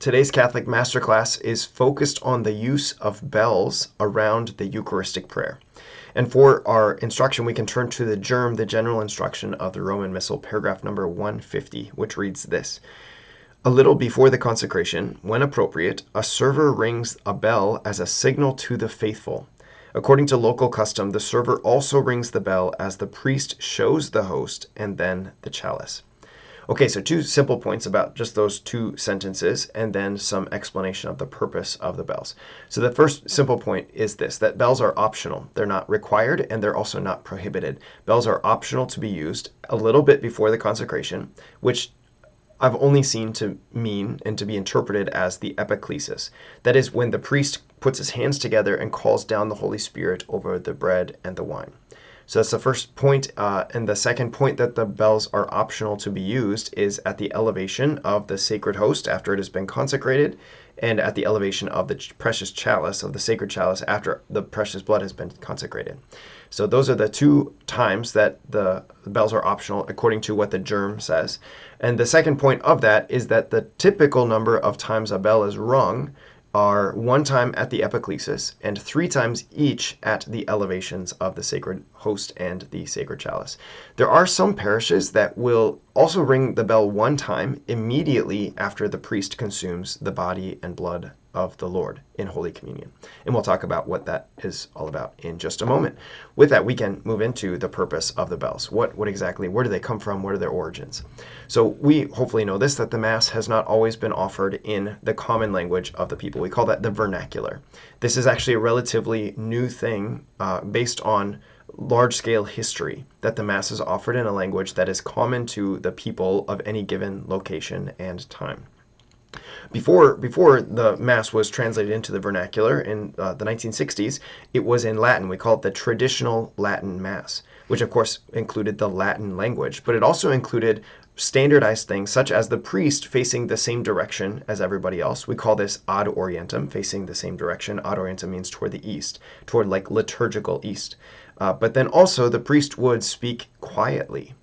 Today's Catholic Masterclass is focused on the use of bells around the Eucharistic Prayer. And for our instruction, we can turn to the GIRM, the General Instruction of the Roman Missal, paragraph number 150, which reads this. A little before the consecration, when appropriate, a server rings a bell as a signal to the faithful. According to local custom, the server also rings the bell as the priest shows the host and then the chalice. Okay, so two simple points about just those two sentences and then some explanation of the purpose of the bells. So the first simple point is this, that bells are optional. They're not required and they're also not prohibited. Bells are optional to be used a little bit before the consecration, which I've only seen to mean and to be interpreted as the epiclesis. That is when the priest puts his hands together and calls down the Holy Spirit over the bread and the wine. So that's the first point. And the second point that the bells are optional to be used is at the elevation of the Sacred Host after it has been consecrated, and at the elevation of the precious chalice, of the sacred chalice, after the precious blood has been consecrated. So those are the two times that the bells are optional according to what the GIRM says. And the second point of that is that the typical number of times a bell is rung are 1 time at the epiclesis and 3 times each at the elevations of the Sacred Host and the Sacred Chalice. There are some parishes that will also ring the bell 1 time immediately after the priest consumes the body and blood of the Lord in Holy Communion. And we'll talk about what that is all about in just a moment. With that, we can move into the purpose of the bells. What exactly, where do they come from? What are their origins? So we hopefully know this, that the Mass has not always been offered in the common language of the people. We call that the vernacular. This is actually a relatively new thing based on large-scale history, that the Mass is offered in a language that is common to the people of any given location and time. Before the Mass was translated into the vernacular in the 1960s, it was in Latin. We call it the traditional Latin Mass, which of course included the Latin language, but it also included standardized things such as the priest facing the same direction as everybody else. We call this ad orientem, facing the same direction. Ad orientem means toward the east, toward like liturgical east. But then also the priest would speak quietly,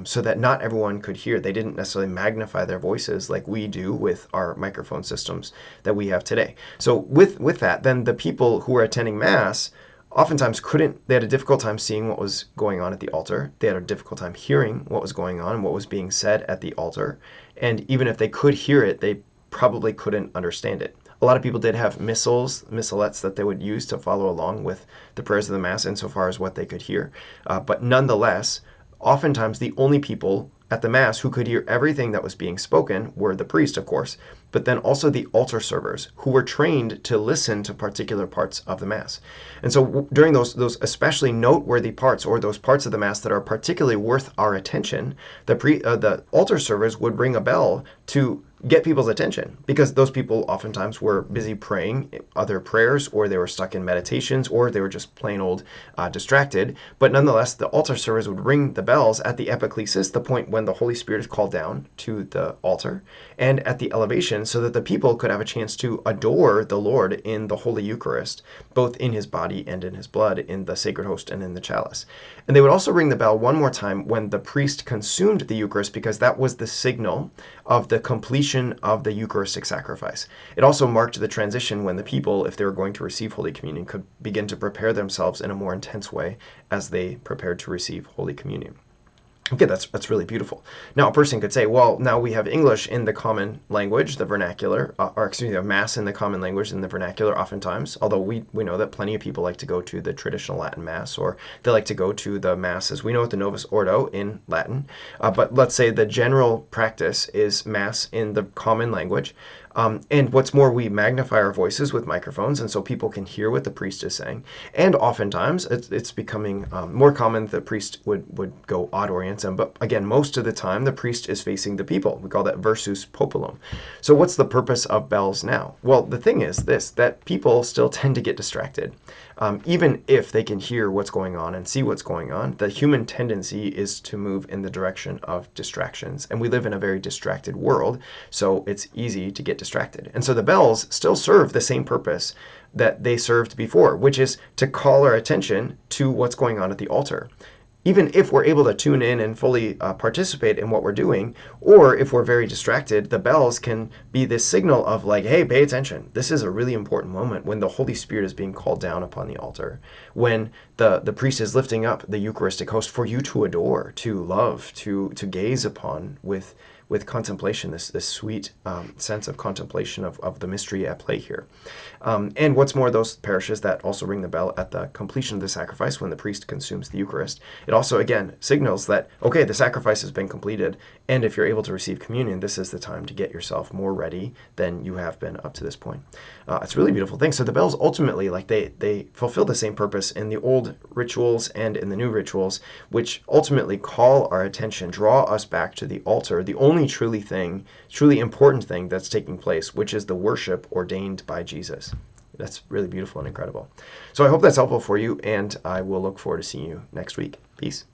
so that not everyone could hear. They didn't necessarily magnify their voices like we do with our microphone systems that we have today. So with that, then the people who were attending Mass oftentimes they had a difficult time seeing what was going on at the altar. They had a difficult time hearing what was going on and what was being said at the altar. And even if they could hear it, they probably couldn't understand it. A lot of people did have missalettes that they would use to follow along with the prayers of the Mass insofar as what they could hear. But nonetheless, oftentimes the only people at the Mass who could hear everything that was being spoken were the priest, of course, but then also the altar servers who were trained to listen to particular parts of the Mass. And so during those especially noteworthy parts, or those parts of the Mass that are particularly worth our attention, the altar servers would ring a bell to get people's attention, because those people oftentimes were busy praying other prayers, or they were stuck in meditations, or they were just plain old distracted. But nonetheless, the altar servers would ring the bells at the epiclesis, the point when the Holy Spirit is called down to the altar, and at the elevation, so that the people could have a chance to adore the Lord in the Holy Eucharist, both in his body and in his blood, in the Sacred Host and in the chalice. And they would also ring the bell one more time when the priest consumed the Eucharist, because that was the signal of the completion of the Eucharistic sacrifice. It also marked the transition when the people, if they were going to receive Holy Communion, could begin to prepare themselves in a more intense way as they prepared to receive Holy Communion. Okay, that's really beautiful. Now, a person could say, well, now we have English in the common language, the vernacular, or excuse me, Mass in the common language in the vernacular oftentimes, although we know that plenty of people like to go to the traditional Latin Mass, or they like to go to the Masses. We know at the Novus Ordo in Latin, but let's say the general practice is Mass in the common language. And what's more, we magnify our voices with microphones, and so people can hear what the priest is saying. And oftentimes, it's becoming more common that the priest would go ad orientem, but again, most of the time, the priest is facing the people. We call that versus populum. So what's the purpose of bells now? Well, the thing is this, that people still tend to get distracted. Even if they can hear what's going on and see what's going on, the human tendency is to move in the direction of distractions. And we live in a very distracted world, so it's easy to get distracted. And so the bells still serve the same purpose that they served before, which is to call our attention to what's going on at the altar. even if we're able to tune in and fully participate in what we're doing, or if we're very distracted, the bells can be this signal of like, hey, pay attention. This is a really important moment when the Holy Spirit is being called down upon the altar, when the priest is lifting up the Eucharistic host for you to adore, to love, to gaze upon with contemplation, this sweet sense of contemplation of the mystery at play here. And what's more, those parishes that also ring the bell at the completion of the sacrifice when the priest consumes the Eucharist, it also, again, signals that, okay, the sacrifice has been completed, and if you're able to receive communion, this is the time to get yourself more ready than you have been up to this point. It's a really beautiful thing. So the bells ultimately, like they fulfill the same purpose in the old rituals and in the new rituals, which ultimately call our attention, draw us back to the altar, the only truly important thing that's taking place, which is the worship ordained by Jesus. That's really beautiful and incredible. So I hope that's helpful for you, and I will look forward to seeing you next week. Peace.